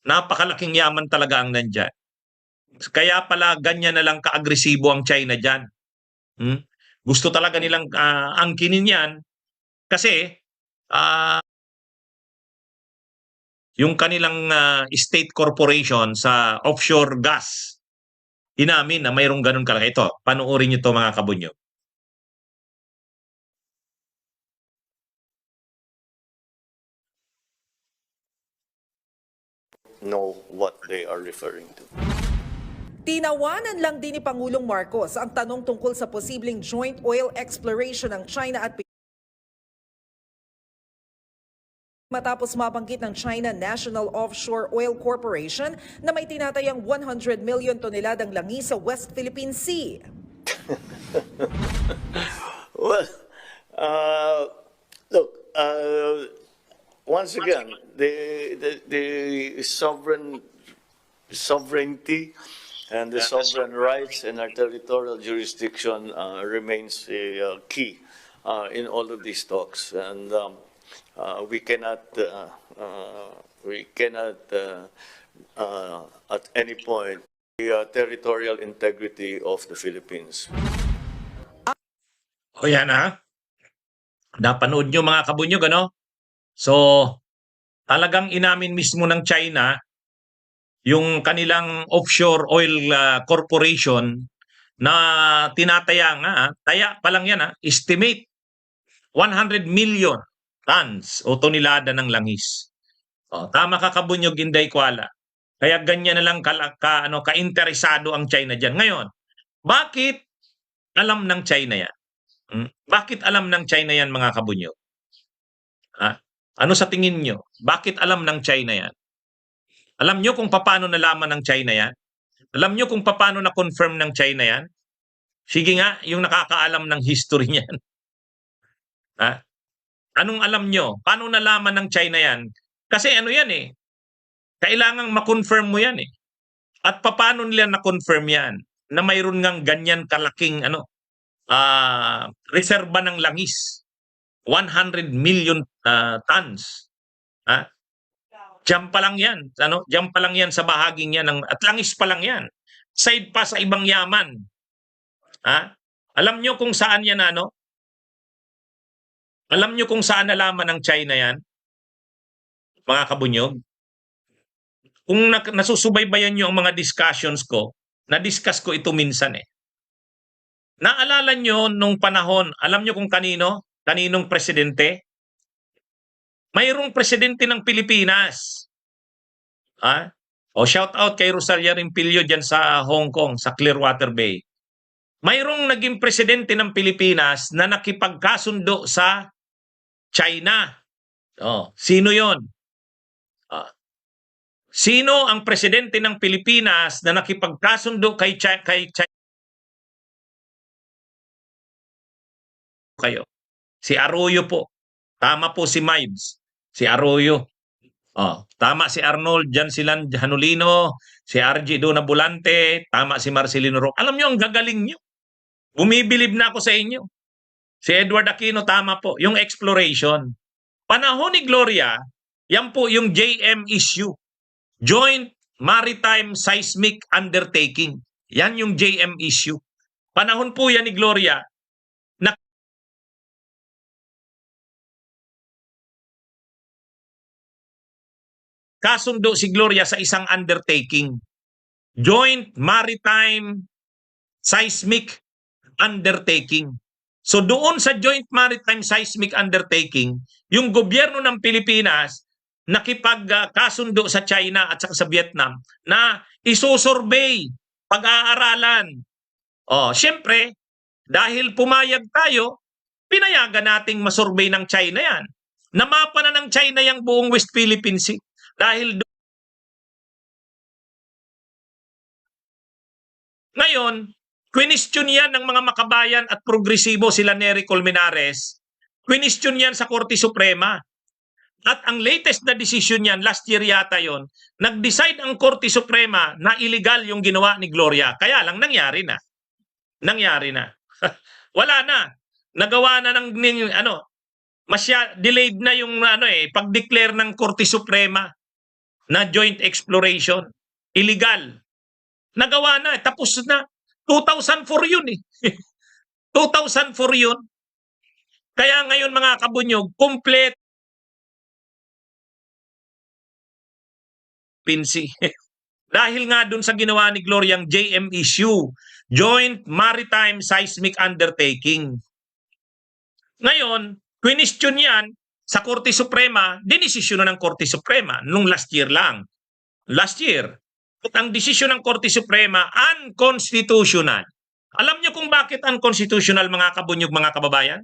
Napakalaking yaman talaga ang nandyan. Kaya pala ganyan na lang ka-agresibo ang China dyan. Hmm? Gusto talaga nilang angkinin yan kasi ah, yung kanilang state corporation sa offshore gas, inamin na mayroong ganun kalaki. Ito, panoorin nyo to mga kabunyo. Know what they are referring to. Tinawanan lang din ni Pangulong Marcos ang tanong tungkol sa posibleng joint oil exploration ng China at matapos mabanggit ng China National Offshore Oil Corporation na may tinatayang 100 million toneladang langis sa West Philippine Sea. Well, look, once again, the sovereignty and the sovereign rights and our territorial jurisdiction remains a key in all of these talks, and we cannot at any point the territorial integrity of the Philippines. O yan napanood nyo mga kabunyog, ano? So, talagang inamin mismo ng China yung kanilang offshore oil corporation na tinataya nga, taya pa lang yan estimate 100 million tons o tonelada ng langis. Tama ka kabunyog, Inday Kuala. Kaya ganyan na lang ka-interesado ang China diyan. Ngayon, bakit alam ng China yan? Bakit alam ng China yan mga kabunyog? Ano sa tingin nyo? Bakit alam ng China yan? Alam nyo kung paano nalaman ng China yan? Alam nyo kung paano na-confirm ng China yan? Sige nga, yung nakakaalam ng history niyan. Anong alam nyo? Paano nalaman ng China yan? Kasi ano yan kailangang ma-confirm mo yan At paano nila na-confirm yan? Na mayroon ngang ganyan kalaking reserba ng langis. 100 million tons. Diyan pa lang yan. Diyan pa lang yan sa bahaging yan. At langis pa lang yan. Side pa sa ibang yaman. Alam nyo kung saan yan Alam nyo kung saan nalaman ng China yan? Mga kabunyog? Kung nasusubaybayan nyo ang mga discussions ko, na-discuss ko ito minsan Naalala nyo nung panahon, alam nyo kung kanino? Kaninong presidente? Mayroong presidente ng Pilipinas. Shout out kay Rosalia Rimpilio dyan sa Hong Kong, sa Clearwater Bay. Mayroong naging presidente ng Pilipinas na nakipagkasundo sa China. Sino yon? Sino ang presidente ng Pilipinas na nakipagkasundo kay China? Kayo. Si Arroyo po. Tama po si Mibes. Si Arroyo. Tama si Arnold, Jan Silan Hanulino, si RG Dona Bulante, tama si Marcelino Roque. Alam nyo, ang gagaling nyo. Bumibilib na ako sa inyo. Si Edward Aquino, tama po. Yung exploration. Panahon ni Gloria, yan po yung JM issue. Joint Maritime Seismic Undertaking. Yan yung JM issue. Panahon po yan ni Gloria na kasundo si Gloria sa isang undertaking. Joint Maritime Seismic Undertaking. So doon sa Joint Maritime Seismic Undertaking, yung gobyerno ng Pilipinas nakipagkasundo sa China at sa Vietnam na isusurvey, pag-aaralan. Siyempre, dahil pumayag tayo, pinayagan nating masurvey ng China yan. Namapa na ng China yung buong West Philippine Sea. Dahil ngayon, question yan ng mga makabayan at progresibo sila Nery Colmenares. Question yan sa Korte Suprema. At ang latest na decision yan, last year yata yon, nag-decide ang Korte Suprema na illegal yung ginawa ni Gloria. Kaya lang nangyari na. Wala na. Nagawa na ng delayed na yung pag-declare ng Korte Suprema. na joint exploration. Illegal. Nagawa na, tapos na. 2004 yun eh. 2004 yun. Kaya ngayon mga kabunyog, complete PINSI. Dahil nga dun sa ginawa ni Gloria ang JMESU, Joint Maritime Seismic Undertaking. Ngayon, question yan sa Korte Suprema, dinesisyon na ng Korte Suprema nung last year lang. Last year. At ang desisyon ng Korte Suprema, unconstitutional. Alam nyo kung bakit unconstitutional mga kabunyog, mga kababayan?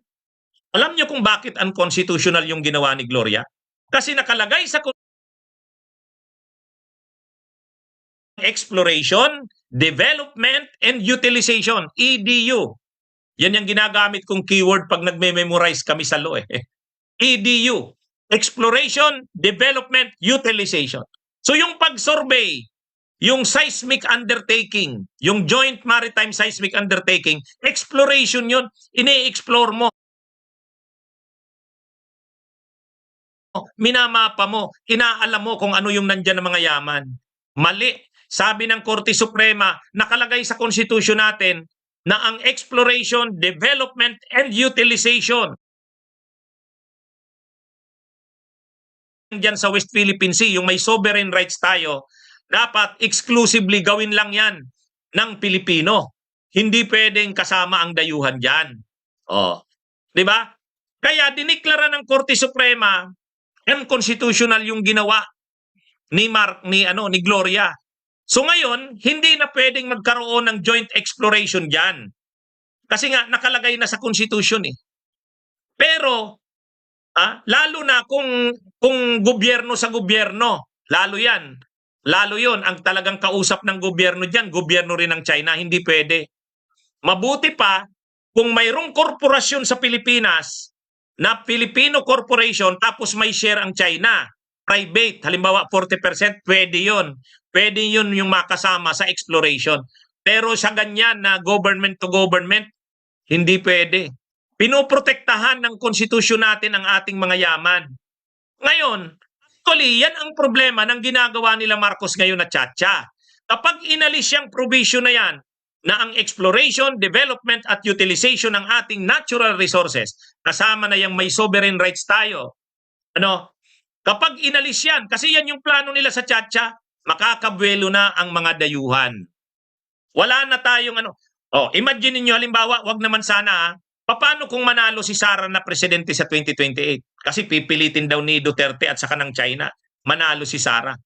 Alam nyo kung bakit unconstitutional yung ginawa ni Gloria? Kasi nakalagay sa Exploration, Development, and Utilization, EDU. Yan yung ginagamit kong keyword pag nagme-memorize kami sa law eh. EDU, Exploration, Development, Utilization. So yung pag-survey, yung seismic undertaking, yung Joint Maritime Seismic Undertaking, exploration yun, ini-explore mo. Minamapa mo, inaalam mo kung ano yung nandyan ng mga yaman. Mali. Sabi ng Korte Suprema, nakalagay sa konstitusyon natin na ang exploration, development, and utilization dyan sa West Philippine Sea, yung may sovereign rights tayo, dapat exclusively gawin lang yan ng Pilipino. Hindi pwedeng kasama ang dayuhan dyan. Oh, 'di ba? Kaya diniklara ng Korte Suprema unconstitutional yung ginawa ni Gloria. So ngayon, hindi na pwedeng magkaroon ng joint exploration diyan. Kasi nga nakalagay na sa Constitution eh. Pero lalo na kung gobyerno sa gobyerno, lalo 'yan. Lalo 'yon ang talagang kausap ng gobyerno diyan, gobyerno rin ng China, hindi pwede. Mabuti pa kung mayroong korporasyon sa Pilipinas na Filipino corporation tapos may share ang China, private, halimbawa 40%, pwede yon. Pwede yun yung makasama sa exploration. Pero sa ganyan na government to government, hindi pwede. Pinoprotektahan ng konstitusyon natin ang ating mga yaman. Ngayon, actually, yan ang problema ng ginagawa nila Marcos ngayon na Chacha. Kapag inalis yung provision na yan, na ang exploration, development at utilization ng ating natural resources, kasama na yung may sovereign rights tayo, kapag inalis yan, kasi yan yung plano nila sa Chacha, makakabuelo na ang mga dayuhan. Wala na tayong imagine niyo halimbawa, wag naman sana paano kung manalo si Sara na presidente sa 2028? Kasi pipilitin daw ni Duterte at saka ng China, manalo si Sara.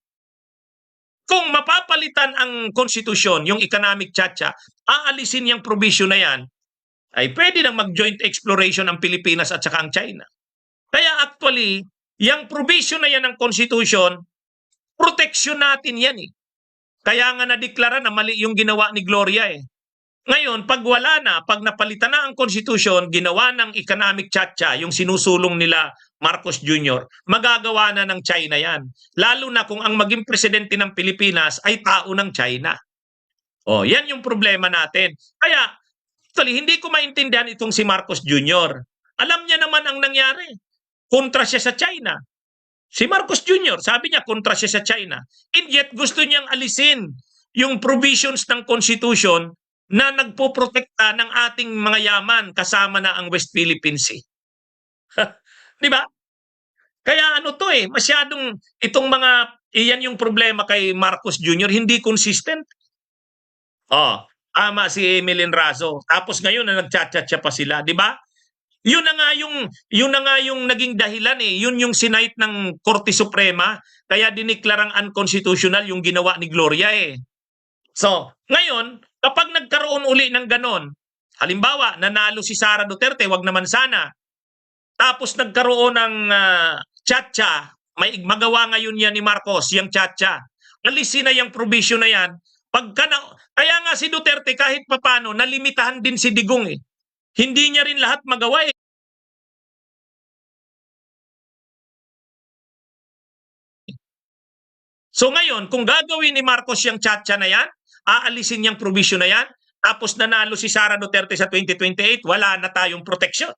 Kung mapapalitan ang konstitusyon, yung economic Chacha, aalisin yung provision na yan, ay pwede nang mag-joint exploration ang Pilipinas at saka ang China. Kaya actually, yung provision na yan ng konstitusyon, proteksyon natin yan eh. Kaya nga nadeklara na mali yung ginawa ni Gloria eh. Ngayon, pag wala na, pag napalitan na ang konstitusyon, ginawa ng economic Chacha, yung sinusulong nila Marcos Jr., magagawa na ng China yan. Lalo na kung ang maging presidente ng Pilipinas ay tao ng China. Yan yung problema natin. Kaya, actually, hindi ko maintindihan itong si Marcos Jr. Alam niya naman ang nangyari. Kontra siya sa China. Si Marcos Jr., sabi niya, kontra siya sa China. And yet, gusto niyang alisin yung provisions ng Constitution na nagpoprotekta ng ating mga yaman kasama na ang West Philippine Sea. Di ba? Kaya masyadong itong iyan yung problema kay Marcos Jr., hindi consistent. Ama si Emeline Razo. Tapos ngayon na nagchat-chat pa sila, di ba? Yun na nga yung naging dahilan eh. Yun yung sinight ng Korte Suprema, kaya diniklarang unconstitutional yung ginawa ni Gloria eh. So, ngayon, kapag nagkaroon uli ng ganon, halimbawa, nanalo si Sara Duterte, wag naman sana. Tapos nagkaroon ng Chacha, may magawa ngayon yan ni Marcos, yung Chacha. Alisin na yung provision na yan. Kaya nga si Duterte kahit papano, nalimitahan din si Digong eh. Hindi niya rin lahat magawa eh. So ngayon, kung gagawin ni Marcos yung Chacha na yan, aalisin niyang provision na yan, tapos nanalo si Sara Duterte sa 2028, wala na tayong proteksyon.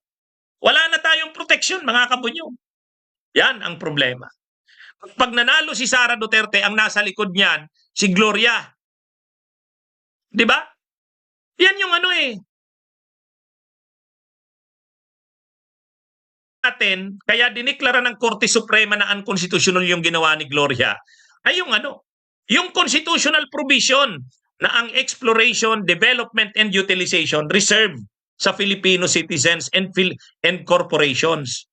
Wala na tayong proteksyon, mga kabunyog. Yan ang problema. Pag nanalo si Sara Duterte, ang nasa likod niyan, si Gloria. Di ba? Yan yung ano eh. Natin, kaya diniklara ng Korte Suprema na unconstitutional yung ginawa ni Gloria, ay yung ano, yung constitutional provision na ang exploration, development, and utilization reserved sa Filipino citizens and corporations.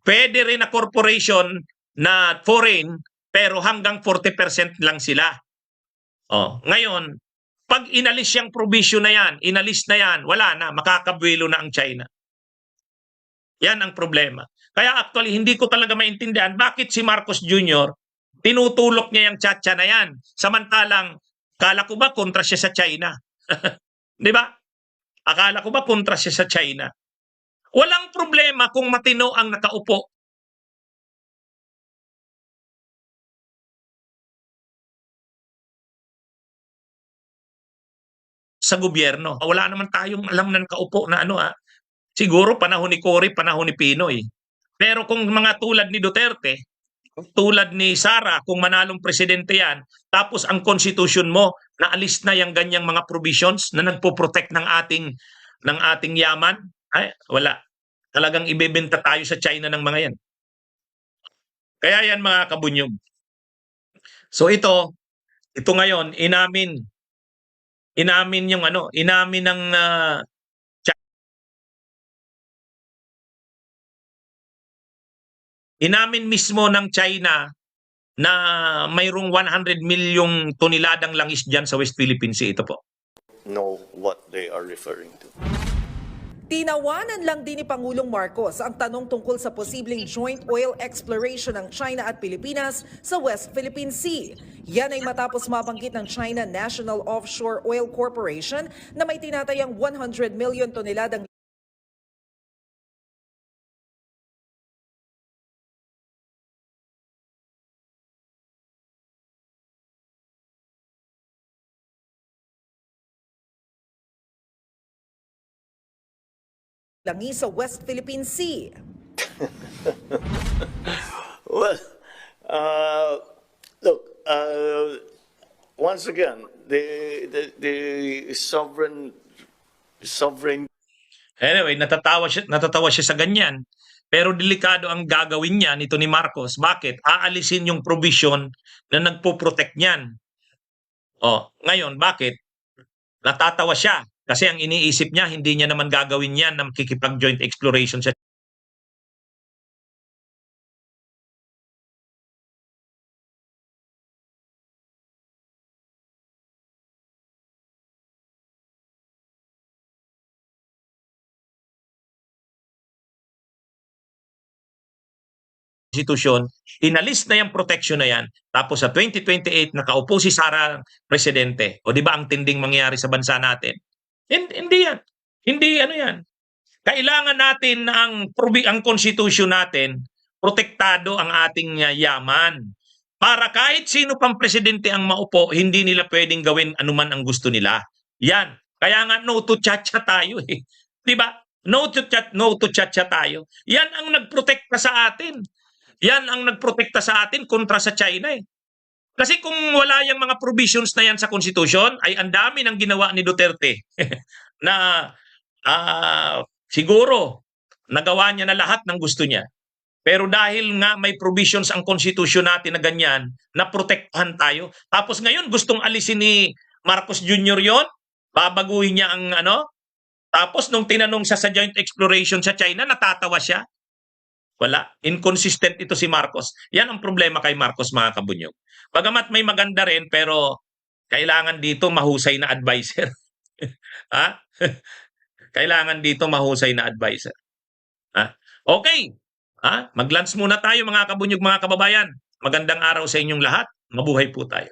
Pwede rin na corporation na foreign pero hanggang 40% lang sila. Oh, ngayon, pag inalis yung provision na yan, inalis na yan, wala na, makakabwelo na ang China. Yan ang problema. Kaya actually, hindi ko talaga maintindihan bakit si Marcos Jr. tinutulok niya yung tsa-tsa na yan. Samantalang, akala ko ba kontra siya sa China? Di ba? Akala ko ba kontra siya sa China? Walang problema kung matino ang nakaupo. Sa gobyerno. Wala naman tayong alam na nakaupo na ano Siguro panahon ni Cory, panahon ni Pinoy. Pero kung mga tulad ni Duterte, tulad ni Sara, kung manalong presidente yan, tapos ang constitution mo, naalis na yung ganyang mga provisions na nagpo-protect ng ating yaman, ay wala. Talagang ibebenta tayo sa China ng mga yan. Kaya yan mga kabunyog. So ito ngayon, inamin yung inamin ng inamin mismo ng China na mayroong 100 milyong toneladang langis dyan sa West Philippine Sea. Ito po. Know what they are referring to. Tinawanan lang din ni Pangulong Marcos ang tanong tungkol sa posibleng joint oil exploration ng China at Pilipinas sa West Philippine Sea. Yan ay matapos mabanggit ng China National Offshore Oil Corporation na may tinatayang 100 million toneladang langis sa West Philippine Sea. Well, look, once again, the sovereign. Anyway, natatawa siya sa ganyan. Pero delikado ang gagawin niya nito ni Marcos. Bakit? Aalisin yung provision na nagpo-protect niyan. Ngayon, bakit? Natatawa siya. Kasi ang iniisip niya, hindi niya naman gagawin yan na makikipag-joint exploration sa institusyon, inalis na yung protection na yan, tapos sa 2028 nakaupo si Sara presidente. O di ba ang tinding mangyayari sa bansa natin? Hindi yan. Hindi ano yan. Kailangan natin na ang konstitusyon natin, protektado ang ating yaman. Para kahit sino pang presidente ang maupo, hindi nila pwedeng gawin anuman ang gusto nila. Yan. Kaya nga no to cha-cha tayo eh. Di ba? No to cha-cha tayo. Yan ang nagprotekta sa atin. Yan ang nagprotekta sa atin kontra sa China eh. Kasi kung wala yung mga provisions na yan sa Constitution, ay ang dami ng ginawa ni Duterte na siguro nagawa niya na lahat ng gusto niya. Pero dahil nga may provisions ang Constitution natin na ganyan, naprotektahan tayo. Tapos ngayon gustong alisin ni Marcos Jr. yon, babaguhin niya ang Tapos nung tinanong siya sa joint exploration sa China, natatawa siya. Wala. Inconsistent ito si Marcos. Yan ang problema kay Marcos, mga kabunyog. Bagamat may maganda rin, pero kailangan dito mahusay na advisor. Ha? Kailangan dito mahusay na advisor. Ha? Okay. Mag-lunch muna tayo, mga kabunyog, mga kababayan. Magandang araw sa inyong lahat. Mabuhay po tayo.